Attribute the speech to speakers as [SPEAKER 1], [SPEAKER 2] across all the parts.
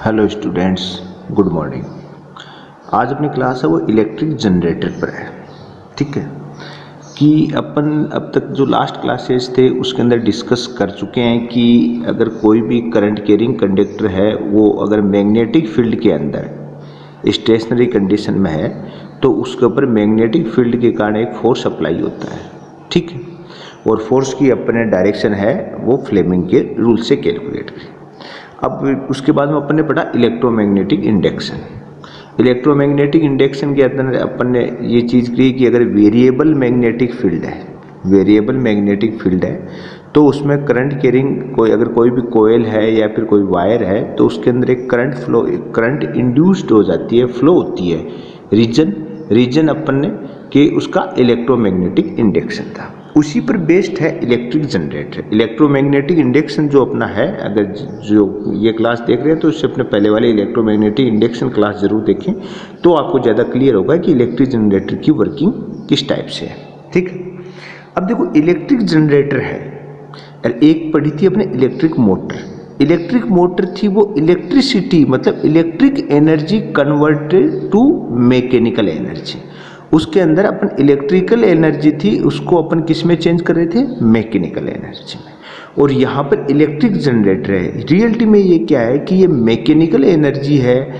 [SPEAKER 1] Hello students, good morning. आज अपनी class है वो इलेक्ट्रिक जनरेटर पर है। ठीक है कि अपन अब तक जो लास्ट क्लासेस थे उसके अंदर डिस्कस कर चुके हैं कि अगर कोई भी करंट कैरिंग कंडक्टर है वो अगर मैग्नेटिक फील्ड के अंदर स्टेशनरी कंडीशन में है तो उसके ऊपर मैग्नेटिक फील्ड के कारण एक फोर्स अप्लाई होता है। ठीक है, और फोर्स की अपने डायरेक्शन है वो फ्लेमिंग के रूल से कैलकुलेट करें। अब उसके बाद में अपन ने पढ़ा इलेक्ट्रोमैग्नेटिक इंडक्शन। इलेक्ट्रोमैग्नेटिक इंडक्शन के अंदर अपन ने ये चीज़ की कि अगर वेरिएबल मैग्नेटिक फील्ड है, वेरिएबल मैग्नेटिक फील्ड है तो उसमें करंट कैरिंग अगर कोई भी कोयल है या फिर कोई वायर है तो उसके अंदर एक करंट इंड्यूस्ड हो जाती है, फ्लो होती है। रीजन अपन ने कि उसका इलेक्ट्रोमैग्नेटिक इंडक्शन था। उसी पर बेस्ड है इलेक्ट्रिक जनरेटर। इलेक्ट्रोमैग्नेटिक इंडक्शन जो अपना है, अगर जो ये क्लास देख रहे हैं तो उससे अपने पहले वाले इलेक्ट्रोमैग्नेटिक इंडक्शन क्लास जरूर देखें तो आपको ज़्यादा क्लियर होगा कि इलेक्ट्रिक जनरेटर की वर्किंग किस टाइप से है। ठीक है, अब देखो इलेक्ट्रिक जनरेटर है, एक पढ़ी थी अपने इलेक्ट्रिक मोटर। इलेक्ट्रिक मोटर थी वो इलेक्ट्रिसिटी मतलब electric energy converted to mechanical energy. उसके अंदर अपन इलेक्ट्रिकल एनर्जी थी उसको अपन किस में चेंज कर रहे थे, मैकेनिकल एनर्जी में। और यहाँ पर इलेक्ट्रिक जनरेटर है, रियलिटी में ये क्या है कि ये मैकेनिकल एनर्जी है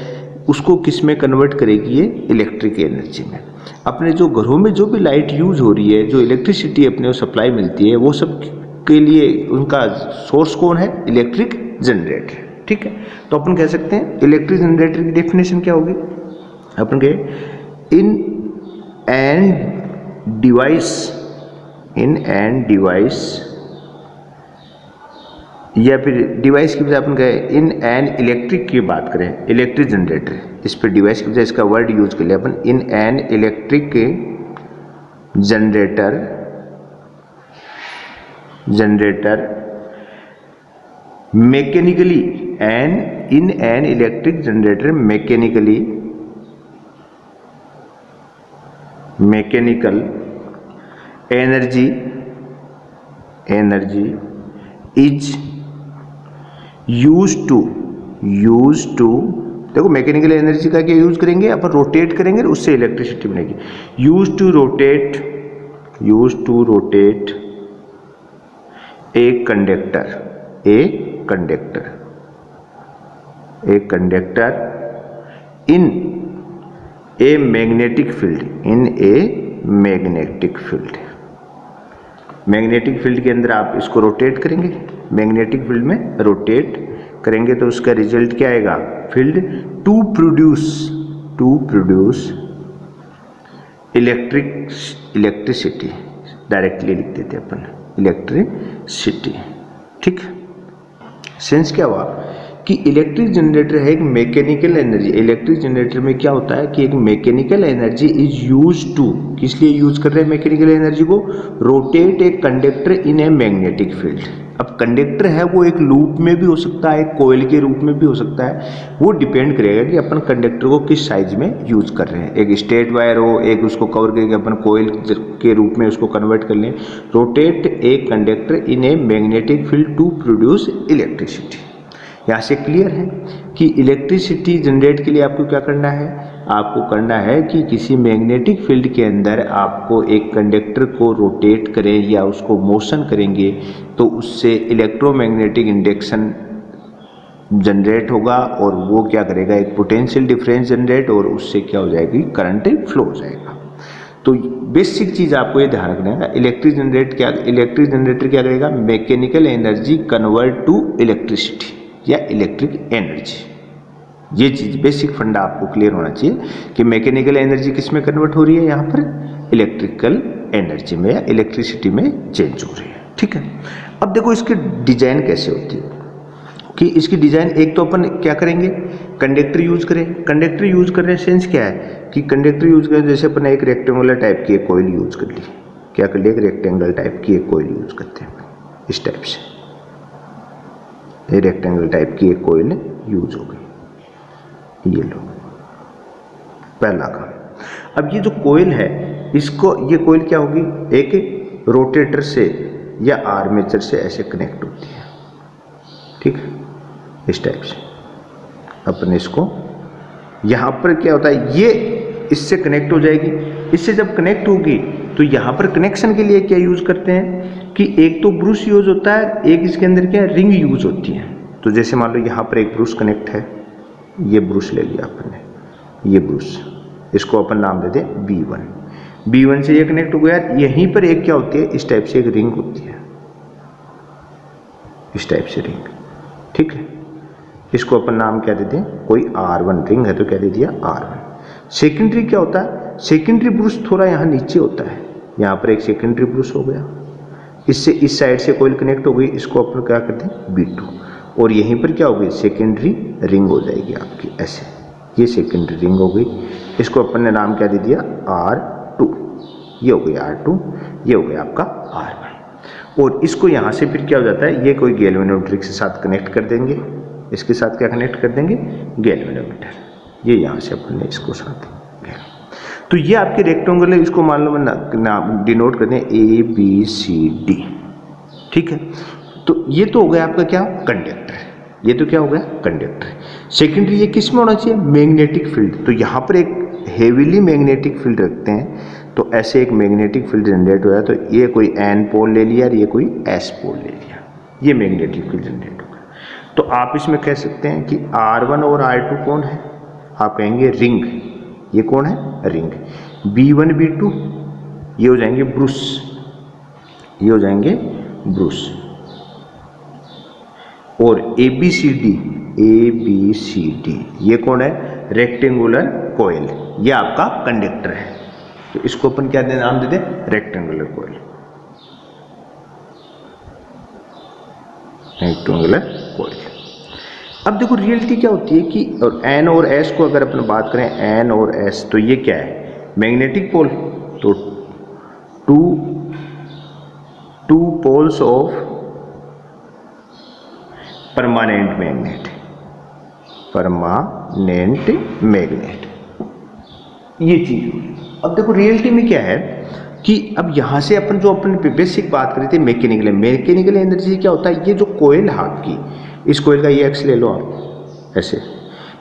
[SPEAKER 1] उसको किस में कन्वर्ट करेगी, ये इलेक्ट्रिक एनर्जी में। अपने जो घरों में जो भी लाइट यूज हो रही है, जो इलेक्ट्रिसिटी अपने को सप्लाई मिलती है, वो सब के लिए उनका सोर्स कौन है, इलेक्ट्रिक जनरेटर। ठीक है, तो अपन कह सकते हैं इलेक्ट्रिक जनरेटर की डेफिनेशन क्या होगी, अपन कहे इन एन डिवाइस या फिर डिवाइस की बजाय अपन कहें इन एन इलेक्ट्रिक की बात करें, इलेक्ट्रिक जनरेटर, इस पर डिवाइस की बजाय इसका वर्ड यूज कर लिया अपन, in an electric generator mechanically in an electric generator mechanical energy is use to देखो मैकेनिकल एनर्जी का क्या यूज करेंगे अपन, रोटेट करेंगे उससे इलेक्ट्रिसिटी बनेगी। Use to rotate a conductor in a magnetic field magnetic field के अंदर आप इसको रोटेट करेंगे, मैग्नेटिक फील्ड में रोटेट करेंगे तो उसका रिजल्ट क्या आएगा, field to produce electricity, directly लिख देते अपन इलेक्ट्रिसिटी। ठीक, सेंस क्या हुआ कि इलेक्ट्रिक जनरेटर है एक मैकेनिकल एनर्जी। इलेक्ट्रिक जनरेटर में क्या होता है कि एक mechanical energy is use to, किस लिए यूज कर रहे हैं मैकेनिकल एनर्जी को, rotate a conductor in a magnetic field. अब कंडक्टर है वो एक लूप में भी हो सकता है, एक कोयल के रूप में भी हो सकता है, वो डिपेंड करेगा कि अपन कंडक्टर को किस साइज में यूज कर रहे हैं। एक स्ट्रेट वायर हो, एक उसको कवर करके अपन कोयल के रूप में उसको कन्वर्ट कर लें। Rotate a conductor in a magnetic field to produce electricity. यहाँ से क्लियर है कि इलेक्ट्रिसिटी जनरेट के लिए आपको क्या करना है, आपको करना है कि किसी मैग्नेटिक फील्ड के अंदर आपको एक कंडक्टर को रोटेट करें या उसको मोशन करेंगे तो उससे इलेक्ट्रोमैग्नेटिक इंडक्शन जनरेट होगा और वो क्या करेगा, एक पोटेंशियल डिफरेंस जनरेट और उससे क्या हो जाएगी, करंट फ्लो हो जाएगा। तो बेसिक चीज़ आपको ये ध्यान रखना है, इलेक्ट्रिक जनरेटर क्या करेगा, mechanical energy convert to electricity या इलेक्ट्रिक एनर्जी। ये चीज बेसिक फंडा आपको क्लियर होना चाहिए कि मैकेनिकल एनर्जी किस में कन्वर्ट हो रही है, यहाँ पर इलेक्ट्रिकल एनर्जी में या इलेक्ट्रिसिटी में चेंज हो रही है। ठीक है, अब देखो इसकी डिजाइन कैसे होती है कि इसकी डिजाइन, एक तो अपन क्या करेंगे, कंडक्टर यूज कर रहे हैं। सेंस क्या है कि कंडक्टर यूज करें, जैसे अपन एक रेक्टेंगुलर टाइप की एक कोयल यूज कर ली, क्या कर लिया, एक रेक्टेंगल टाइप की एक कोयल यूज करते हैं इस टाइप से, रेक्टेंगल टाइप की एक कोयल यूज हो गई, ये लो पहला काम। अब ये जो कोयल है इसको, ये कोयल क्या होगी, एक रोटेटर से या आर्मेचर से ऐसे कनेक्ट होती है। ठीक है, इस टाइप से अपन इसको यहाँ पर क्या होता है, ये इससे कनेक्ट हो जाएगी। इससे जब कनेक्ट होगी तो यहाँ पर कनेक्शन के लिए क्या यूज़ करते हैं कि एक तो ब्रूश यूज़ होता है, एक इसके अंदर क्या रिंग यूज़ होती है। तो जैसे मान लो यहाँ पर एक ब्रूश कनेक्ट है, ये ब्रूश ले लिया अपन ने, ये ब्रूश, इसको अपन नाम दे दें B1। B1 से ये कनेक्ट हो गया। यहीं पर एक क्या होती है, इस टाइप से एक रिंग होती है, इस टाइप से रिंग, ठीक है। इसको अपन नाम क्या दे दें, कोई R1 रिंग है तो क्या दे दिया R1। सेकेंडरी क्या होता है, सेकेंडरी ब्रूश थोड़ा यहाँ नीचे होता है, यहाँ पर एक सेकेंडरी ब्रूश हो गया, इससे इस साइड से कोयल कनेक्ट हो गई, इसको अपन क्या करते हैं B2। और यहीं पर क्या होगी, सेकेंडरी रिंग हो जाएगी आपकी ऐसे, ये सेकेंडरी रिंग हो गई। इसको अपन ने नाम क्या दे दिया R2, ये हो गई R2, ये हो गया आपका R1। और इसको यहाँ से फिर क्या हो जाता है, ये कोई गैल्वेनोमीटर के साथ कनेक्ट कर देंगे, इसके साथ क्या कनेक्ट कर देंगे, गैल्वेनोमीटर, ये यहाँ से अपन ने इसको साथ। तो ये आपके रेक्टेंगुलर, इसको मान लो नाम डिनोट करते हैं ABCD, ठीक है। तो ये तो हो गया आपका क्या, कंडक्टर, ये तो क्या हो गया कंडक्टर। सेकेंडरी ये किस में होना चाहिए, मैग्नेटिक फील्ड। तो यहाँ पर एक हेवीली मैग्नेटिक फील्ड रखते हैं, तो ऐसे एक मैग्नेटिक फील्ड जनरेट हुआ है, तो ये कोई N पोल ले लिया और ये कोई S पोल ले लिया, ये मैग्नेटिक फील्ड जनरेट होगा। तो आप इसमें कह सकते हैं कि R1 और R2 कौन है, आप कहेंगे रिंग, ये कौन है, रिंग। B1 B2 ये हो जाएंगे ब्रूश, ये हो जाएंगे ब्रूश। और ABCD ये कौन है, रेक्टेंगुलर कॉइल, ये आपका कंडक्टर है। तो इसको अपन क्या दे नाम दे दें, रेक्टेंगुलर कॉइल, रेक्टेंगुलर कॉइल। अब देखो रियलिटी क्या होती है कि और N और S को अगर अपन बात करें, N और S, तो ये क्या है, मैग्नेटिक पोल। तो two poles of permanent magnet, permanent magnet, ये चीज होगी। अब देखो रियलिटी में क्या है कि अब यहां से अपन जो अपन बेसिक बात करी थी मैकेनिकल एनर्जी क्या होता है, ये जो कोयल है आपकी, इस कोयल का ये एक्स ले लो आप ऐसे,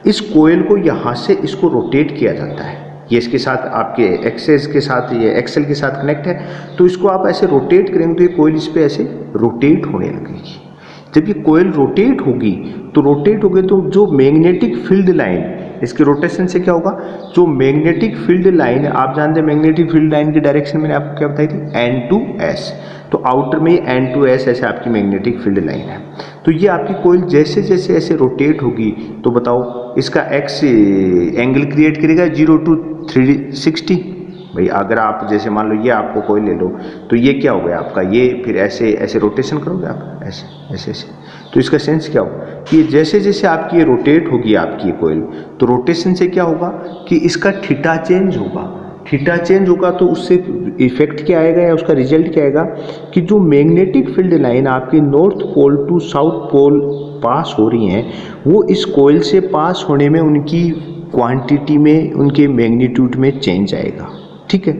[SPEAKER 1] इस कोयल को यहाँ से इसको रोटेट किया जाता है, ये इसके साथ आपके एक्सेस के साथ, ये एक्सेल के साथ कनेक्ट है, तो इसको आप ऐसे रोटेट करेंगे तो ये कोयल इस पर ऐसे रोटेट होने लगेगी। जब ये कोयल रोटेट होगी तो जो मैग्नेटिक फील्ड लाइन, इसके रोटेशन से क्या होगा, जो मैग्नेटिक फील्ड लाइन, आप जानते हैं मैग्नेटिक फील्ड लाइन की डायरेक्शन मैंने आपको क्या बताई थी, N2S। तो आउटर में N2S ऐसे आपकी मैग्नेटिक फील्ड लाइन है। तो ये आपकी कोयल जैसे जैसे ऐसे रोटेट होगी, तो बताओ इसका एक्स एंगल क्रिएट करेगा 0 to 360। भाई अगर आप जैसे मान लो ये आपको कोयल ले लो, तो ये क्या हो गया आपका, ये फिर ऐसे ऐसे रोटेशन करोगे आप, ऐसे ऐसे ऐसे। तो इसका सेंस क्या होगा कि ये जैसे जैसे आपकी ये रोटेट होगी आपकी ये कोयल, तो रोटेशन से क्या होगा कि इसका थीटा चेंज होगा। थीटा चेंज होगा तो उससे इफेक्ट क्या आएगा या उसका रिजल्ट क्या आएगा कि जो मैग्नेटिक फील्ड लाइन आपकी north pole to south pole pass हो रही हैं, वो इस कोयल से पास होने में उनकी क्वांटिटी में, उनके मैग्नीट्यूड में चेंज आएगा। ठीक है,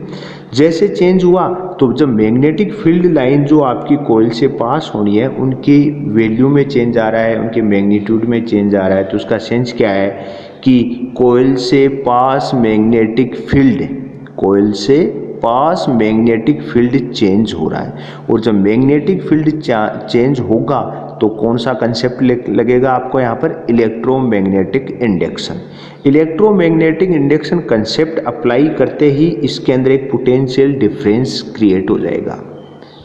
[SPEAKER 1] जैसे चेंज हुआ तो जब मैग्नेटिक फील्ड लाइन जो आपकी कोयल से पास होनी है, उनकी वैल्यू में चेंज आ रहा है, उनके मैग्नीट्यूड में चेंज आ रहा है, तो उसका सेंस क्या है कि कोयल से पास मैग्नेटिक फील्ड, कोयल से पास मैग्नेटिक फील्ड चेंज हो रहा है। और जब मैग्नेटिक फील्ड चेंज होगा तो कौन सा कंसेप्ट लगेगा आपको यहाँ पर, electromagnetic induction. Electromagnetic induction concept apply करते ही इसके अंदर एक पोटेंशियल डिफरेंस क्रिएट हो जाएगा।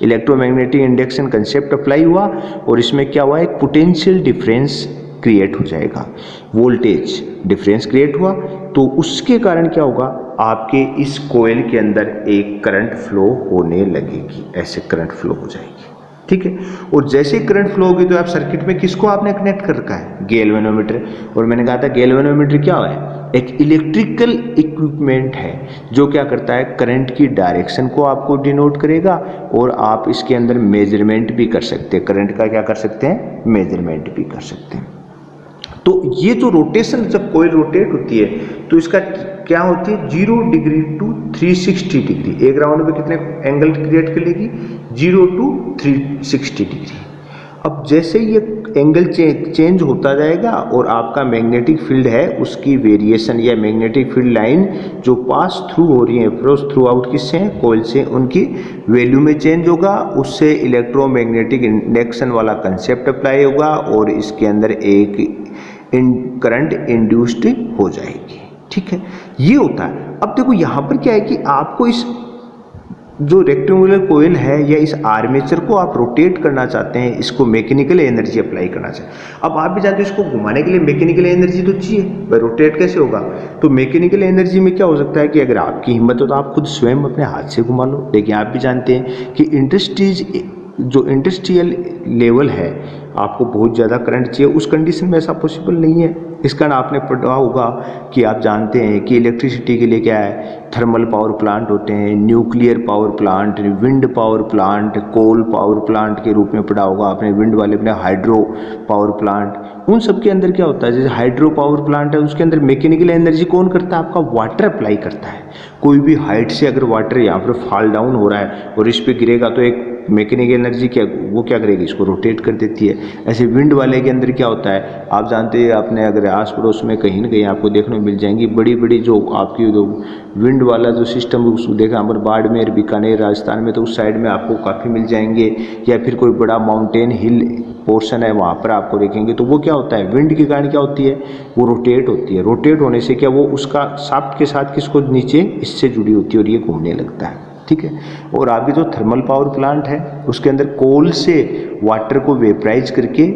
[SPEAKER 1] इलेक्ट्रोमैग्नेटिक इंडक्शन कंसेप्ट अप्लाई हुआ और इसमें क्या हुआ, एक पोटेंशियल डिफरेंस क्रिएट हो जाएगा, वोल्टेज डिफरेंस क्रिएट हुआ, तो उसके कारण क्या होगा, आपके इस कोयल के अंदर एक करंट फ्लो होने लगेगी, ऐसे करंट फ्लो हो जाएगी। ठीक है, और जैसे करंट फ्लो होगी तो आप सर्किट में किसको आपने कनेक्ट कर रखा है, गैल्वेनोमीटर। और मैंने कहा था गैल्वेनोमीटर क्या है, एक इलेक्ट्रिकल इक्विपमेंट है जो क्या करता है, करंट की डायरेक्शन को आपको डिनोट करेगा और आप इसके अंदर मेजरमेंट भी कर सकते हैं, करंट का क्या कर सकते हैं, मेजरमेंट भी कर सकते हैं। तो ये जो रोटेशन, जब कोयल रोटेट होती है तो इसका क्या होती है, 0 डिग्री टू 360 डिग्री, एक राउंड में कितने एंगल क्रिएट कर लेगी, 0 to 360 डिग्री। अब जैसे ये एंगल चेंज होता जाएगा और आपका मैग्नेटिक फील्ड है उसकी वेरिएशन या मैग्नेटिक फील्ड लाइन जो पास थ्रू हो रही है क्रॉस थ्रू आउट किससे हैं, कॉइल से, उनकी वैल्यू में चेंज होगा, उससे इलेक्ट्रोमैग्नेटिक इंडक्शन वाला कंसेप्ट अप्लाई होगा और इसके अंदर एक करंट इंड्यूस्ड हो जाएगी। ठीक है, ये होता है। अब देखो यहाँ पर क्या है कि आपको इस जो रेक्टेंगुलर कोयल है या इस आर्मेचर को आप रोटेट करना चाहते हैं, इसको मैकेनिकल एनर्जी अप्लाई करना चाहते हैं। अब आप भी जानते हो इसको घुमाने के लिए मैकेनिकल एनर्जी तो चाहिए, भाई रोटेट कैसे होगा। तो मैकेनिकल एनर्जी में क्या हो सकता है कि अगर आपकी हिम्मत हो तो आप खुद स्वयं अपने हाथ से घुमा लो, लेकिन आप भी जानते हैं कि इंडस्ट्रियल लेवल है, आपको बहुत ज़्यादा करंट चाहिए, उस कंडीशन में ऐसा पॉसिबल नहीं है। इस कारण आपने पढ़ा होगा कि आप जानते हैं कि इलेक्ट्रिसिटी के लिए क्या है, थर्मल पावर प्लांट होते हैं, nuclear power plant, wind power plant, coal power plant के रूप में पढ़ा होगा आपने, विंड वाले अपने हाइड्रो पावर प्लांट। उन सब के अंदर क्या होता है, जैसे हाइड्रो पावर प्लांट है उसके अंदर मैकेनिकल एनर्जी कौन करता है, आपका वाटर अप्लाई करता है। कोई भी हाइट से अगर वाटर यहाँ पर फॉल डाउन हो रहा है और इस पर गिरेगा तो एक मैकेनिकल एनर्जी क्या वो क्या करेगी, इसको रोटेट कर देती है। ऐसे विंड वाले के अंदर क्या होता है, आप जानते हैं, आपने अगर आस पड़ोस में कहीं ना कहीं आपको देखने को मिल जाएंगी बड़ी बड़ी जो आपकी जो विंड वाला जो सिस्टम उसको देखा हमारे बाड़मेर, बीकानेर, राजस्थान में, तो उस साइड में आपको काफ़ी मिल जाएंगे, या फिर कोई बड़ा माउंटेन हिल पोर्शन है वहाँ पर आपको देखेंगे। तो वो क्या होता है, विंड के कारण क्या होती है, वो रोटेट होती है। रोटेट होने से क्या वो उसका शाफ्ट के साथ किसको नीचे इससे जुड़ी होती है और ये घूमने लगता है। ठीक है, और आपके जो थर्मल पावर प्लांट है उसके अंदर कोल से वाटर को वेपराइज करके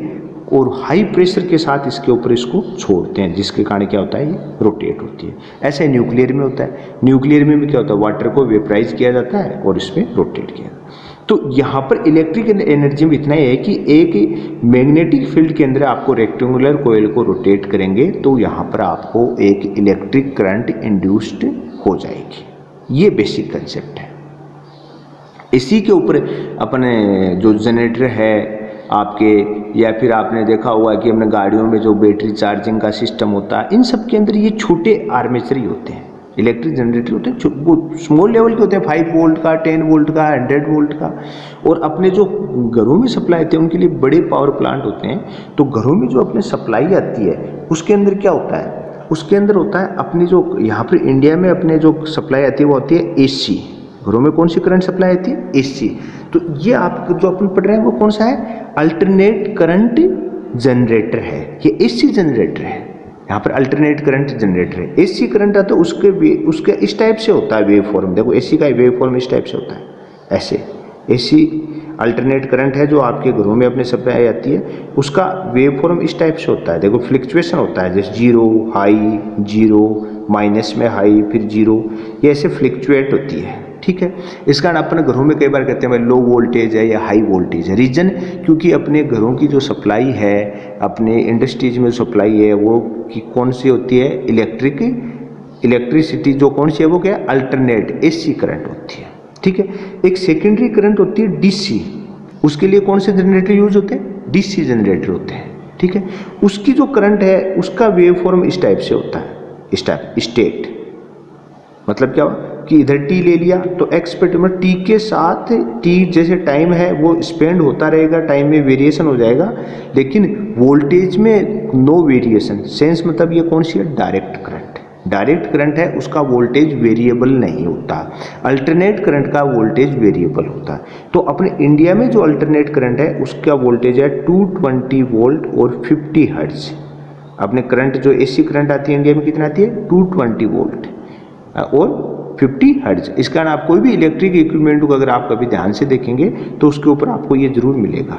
[SPEAKER 1] और हाई प्रेशर के साथ इसके ऊपर इसको छोड़ते हैं, जिसके कारण क्या होता है, ये रोटेट होती है। ऐसे न्यूक्लियर में होता है, न्यूक्लियर में भी क्या होता है, वाटर को वेपराइज किया जाता है और इसमें रोटेट किया जाता है। तो यहाँ पर इलेक्ट्रिक एनर्जी में इतना ही है कि एक मैग्नेटिक फील्ड के अंदर आपको रेक्टेंगुलर कोयल को रोटेट करेंगे तो यहाँ पर आपको एक इलेक्ट्रिक करंट इंड्यूस्ड हो जाएगी। ये बेसिक कंसेप्ट है। इसी के ऊपर अपने जो जनरेटर है आपके, या फिर आपने देखा होगा कि अपने गाड़ियों में जो बैटरी चार्जिंग का सिस्टम होता है, इन सब के अंदर ये छोटे आर्मेचर ही होते हैं, इलेक्ट्रिक जनरेटर होते हैं, वो स्मॉल लेवल के होते हैं, 5 वोल्ट का, 10 वोल्ट का, 100 वोल्ट का। और अपने जो घरों में सप्लाई होते हैं उनके लिए बड़े पावर प्लांट होते हैं। तो घरों में जो अपने सप्लाई आती है उसके अंदर क्या होता है, उसके अंदर होता है अपनी जो यहाँ पर इंडिया में अपने जो सप्लाई आती है वो होती है AC। घरों में कौन सी करंट सप्लाई आती है, AC। तो ये आप जो अपन पढ़ रहे हैं वो कौन सा है, अल्टरनेट करंट जनरेटर है, ये AC जनरेटर है। यहाँ पर अल्टरनेट करंट जनरेटर है। AC करंट आता है उसके इस टाइप से होता है वेव फॉर्म, देखो AC का वेव फॉर्म इस टाइप से होता है, ऐसे। AC अल्टरनेट करंट है जो आपके घरों में अपने सप्लाई आती है, उसका वेव फॉर्म इस टाइप से होता है। देखो फ्लिक्चुएशन होता है, जैसे 0 हाई, 0 माइनस में हाई, फिर 0, ये ऐसे फ्लिक्चुएट होती है। ठीक है, इस कारण अपने घरों में कई बार कहते हैं भाई लो वोल्टेज है या हाई वोल्टेज है। रीजन क्योंकि अपने घरों की जो सप्लाई है, अपने इंडस्ट्रीज में सप्लाई है वो कि कौन सी होती है, इलेक्ट्रिसिटी जो कौन सी है वो क्या है, अल्टरनेट AC करंट होती है। ठीक है, एक सेकेंडरी करंट होती है DC, उसके लिए कौन से जनरेटर यूज होते हैं, DC जनरेटर होते हैं। ठीक है, उसकी जो करंट है उसका वेव फॉर्म इस टाइप से होता है, इस टाइप स्टेट, मतलब क्या हुआ कि इधर T ले लिया तो X पे मतलब T के साथ T जैसे टाइम है वो स्पेंड होता रहेगा, टाइम में वेरिएशन हो जाएगा, लेकिन वोल्टेज में नो वेरिएशन। सेंस मतलब ये कौन सी है, डायरेक्ट करंट। डायरेक्ट करंट है उसका वोल्टेज वेरिएबल नहीं होता, अल्टरनेट करंट का वोल्टेज वेरिएबल होता है। तो अपने इंडिया में जो अल्टरनेट करंट है उसका वोल्टेज है 220 वोल्ट और 50 हर्ट्ज। अपने करंट जो AC करंट आती है इंडिया में कितना आती है, 220 वोल्ट और 50 हर्ट्ज। इस कारण आप कोई भी इलेक्ट्रिक इक्विपमेंट को अगर आप कभी ध्यान से देखेंगे तो उसके ऊपर आपको ये जरूर मिलेगा।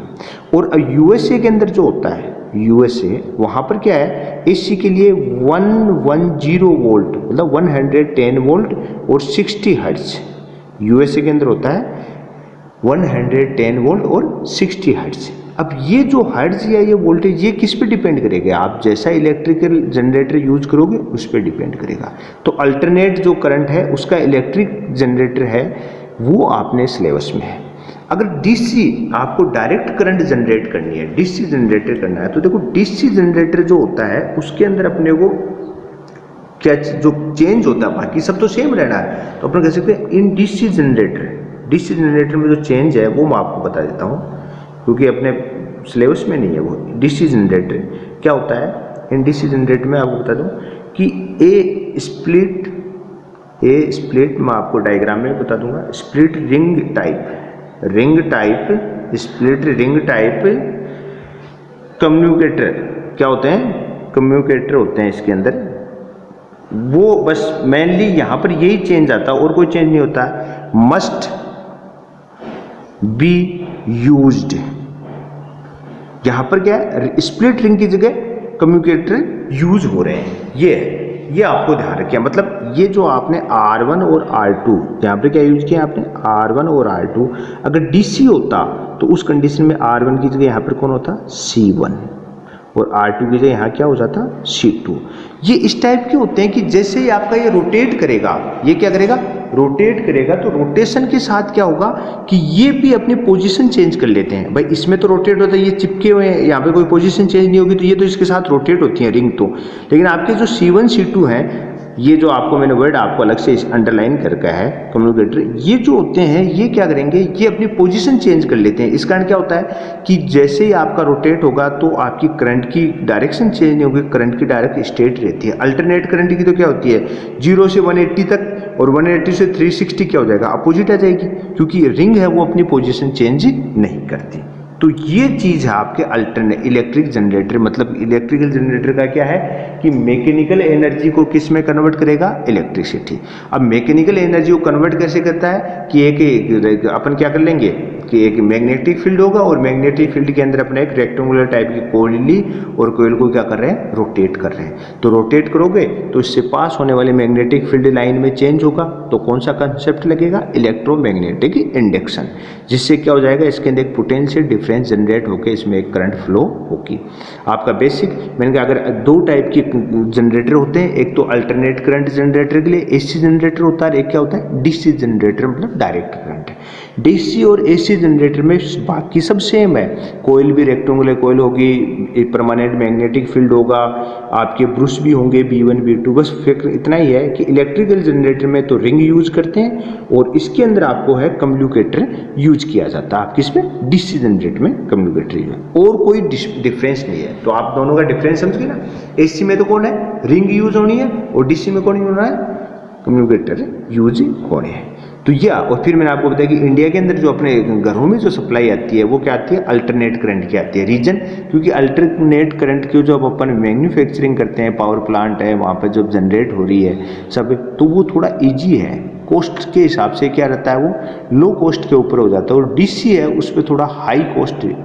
[SPEAKER 1] और USA के अंदर जो होता है, USA वहाँ पर क्या है, AC के लिए 110 वोल्ट मतलब 110 वोल्ट और 60 हर्ट्ज। USA के अंदर होता है 110 वोल्ट और 60 हर्ट्ज। अब ये जो हर्ट्ज या ये वोल्टेज ये किस पे डिपेंड करेगा, आप जैसा इलेक्ट्रिकल जनरेटर यूज करोगे उस पर डिपेंड करेगा। तो अल्टरनेट जो करंट है उसका इलेक्ट्रिक जनरेटर है वो आपने सिलेबस में है। अगर DC आपको डायरेक्ट करंट जनरेट करनी है, DC जनरेटर करना है, तो देखो DC जनरेटर जो होता है उसके अंदर अपने को क्या जो चेंज होता है, बाकी सब तो सेम रहना है, तो अपन कह सकते हैं इन DC जनरेटर में जो चेंज है वो मैं आपको बता देता हूँ, क्योंकि अपने सिलेबस में नहीं है वो। डीसी जनरेटर क्या होता है, इन डीसी जनरेटर में आपको बता दूं कि ए स्प्लिट मैं आपको डायग्राम में बता दूंगा, split ring type split ring type communicator क्या होते हैं, कम्युनिकेटर होते हैं इसके अंदर। वो बस मेनली यहां पर यही चेंज आता है और कोई चेंज नहीं होता। मस्ट बी यूज्ड, यहां पर क्या है, स्प्लिट रिंग की जगह कम्युनिकेटर यूज हो रहे हैं। ये आपको ध्यान रखिए, मतलब ये जो आपने R1 और R2 यहाँ पे क्या यूज किया आपने, R1 और R2, अगर DC होता तो उस कंडीशन में R1 की जगह यहाँ पर कौन होता, C1, और R2 की जगह यहाँ क्या हो जाता, C2। ये इस टाइप के होते हैं कि जैसे ही आपका ये रोटेट करेगा, ये क्या करेगा, रोटेट करेगा, तो रोटेशन के साथ क्या होगा कि ये भी अपनी पोजीशन चेंज कर लेते हैं। भाई इसमें तो रोटेट होता है, ये चिपके हुए हैं, यहाँ पे कोई पोजीशन चेंज नहीं होगी, तो ये तो इसके साथ रोटेट होती है रिंग तो। लेकिन आपके जो C1 C2 हैं, ये जो आपको मैंने वर्ड आपको अलग से अंडरलाइन करके है कम्युनिकेटर, ये जो होते हैं ये क्या करेंगे, ये अपनी पोजीशन चेंज कर लेते हैं। इस कारण क्या होता है कि जैसे ही आपका रोटेट होगा तो आपकी करंट की डायरेक्शन चेंज नहीं होगी, करंट की डायरेक्ट स्टेट रहती है। अल्टरनेट करंट की तो क्या होती है, 0 से 180 तक, और 180 से 360 क्या हो जाएगा, अपोजिट आ जाएगी, क्योंकि रिंग है वो अपनी पोजीशन चेंज नहीं करती। तो ये चीज़ है आपके अल्टरनेट इलेक्ट्रिक जनरेटर। मतलब इलेक्ट्रिकल जनरेटर का क्या है कि मैकेनिकल एनर्जी को किस में कन्वर्ट करेगा, इलेक्ट्रिसिटी। अब मैकेनिकल एनर्जी को कन्वर्ट कैसे करता है कि एक अपन क्या कर लेंगे कि एक मैग्नेटिक फील्ड होगा, और मैग्नेटिक फील्ड के अंदर अपने एक रेक्टेंगुलर टाइप की कोयल ली, और कोयल को क्या कर रहे हैं, रोटेट कर रहे हैं। तो रोटेट करोगे तो इससे पास होने वाले मैग्नेटिक फील्ड लाइन में चेंज होगा, तो कौन सा कंसेप्ट लगेगा, इलेक्ट्रोमैग्नेटिक इंडक्शन, जिससे क्या हो जाएगा, इसके अंदर एक पोटेंशियल डिफरेंस जनरेट होकर इसमें एक करंट फ्लो होगी। आपका बेसिक मैंने कहा, अगर दो टाइप के जनरेटर होते हैं, एक तो अल्टरनेट करंट जनरेटर के लिए AC जनरेटर होता है, एक क्या होता है, DC जनरेटर, मतलब डायरेक्ट करंट। DC और AC जनरेटर में बाकी सब सेम है, कोयल भी रेक्टेंगुलर कोयल होगी, एक परमानेंट मैग्नेटिक फील्ड होगा, आपके ब्रुश भी होंगे B1 B2, बस फिक्र इतना ही है कि इलेक्ट्रिकल जनरेटर में तो रिंग यूज करते हैं, और इसके अंदर आपको है कम्युनिकेटर यूज किया जाता है। आप किसमें, DC जनरेटर में कम्युनिकेटर यूज, और कोई डिफरेंस नहीं है। तो आप दोनों का डिफरेंस समझिए ना, AC में तो कौन है, रिंग यूज होनी है, और DC में कौन यूज होना है, कम्युनिकेटर यूज होने हैं। तो यह, और फिर मैंने आपको बताया कि इंडिया के अंदर जो अपने घरों में जो सप्लाई आती है वो क्या आती है, अल्टरनेट करंट की आती है। रीजन, क्योंकि अल्टरनेट करंट की जब अपन मैन्युफैक्चरिंग करते हैं, पावर प्लांट है वहाँ पर जब जनरेट हो रही है सब, तो वो थोड़ा ईजी है, कॉस्ट के हिसाब से क्या रहता है, वो लो कॉस्ट के ऊपर हो जाता है। और DC है उस पर थोड़ा हाई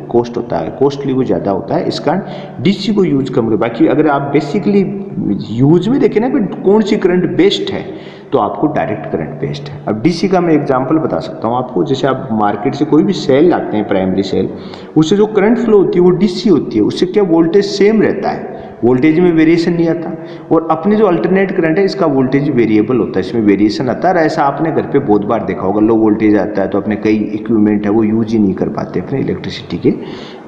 [SPEAKER 1] कॉस्ट होता है, कॉस्टली वो ज़्यादा होता है, इस कारण DC को यूज कम करें। बाकी अगर आप बेसिकली यूज में देखें ना कि कौन सी करंट बेस्ट है, तो आपको डायरेक्ट करंट बेस्ट है। अब DC का मैं एग्जांपल बता सकता हूँ आपको, जैसे आप मार्केट से कोई भी सेल लाते हैं, प्राइमरी सेल, उससे जो करंट फ्लो होती है वो DC होती है, उससे क्या वोल्टेज सेम रहता है, वोल्टेज में वेरिएशन नहीं आता। और अपने जो अल्टरनेट करंट है इसका वोल्टेज वेरिएबल होता है, इसमें वेरिएशन आता है। ऐसा आपने घर पे बहुत बार देखा होगा, लो वोल्टेज आता है तो अपने कई इक्विपमेंट है वो यूज ही नहीं कर पाते अपने इलेक्ट्रिसिटी के।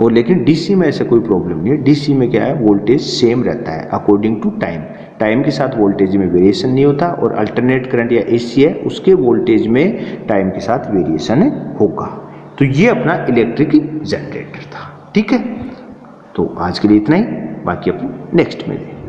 [SPEAKER 1] और लेकिन DC में ऐसा कोई प्रॉब्लम नहीं है, DC में क्या है, वोल्टेज सेम रहता है अकॉर्डिंग टू टाइम के साथ वोल्टेज में वेरिएशन नहीं होता। और अल्टरनेट करंट या AC है उसके वोल्टेज में टाइम के साथ वेरिएशन होगा। तो ये अपना इलेक्ट्रिक जनरेटर था, ठीक है। तो आज के लिए इतना ही, बाकी अपन नेक्स्ट में देखेंगे।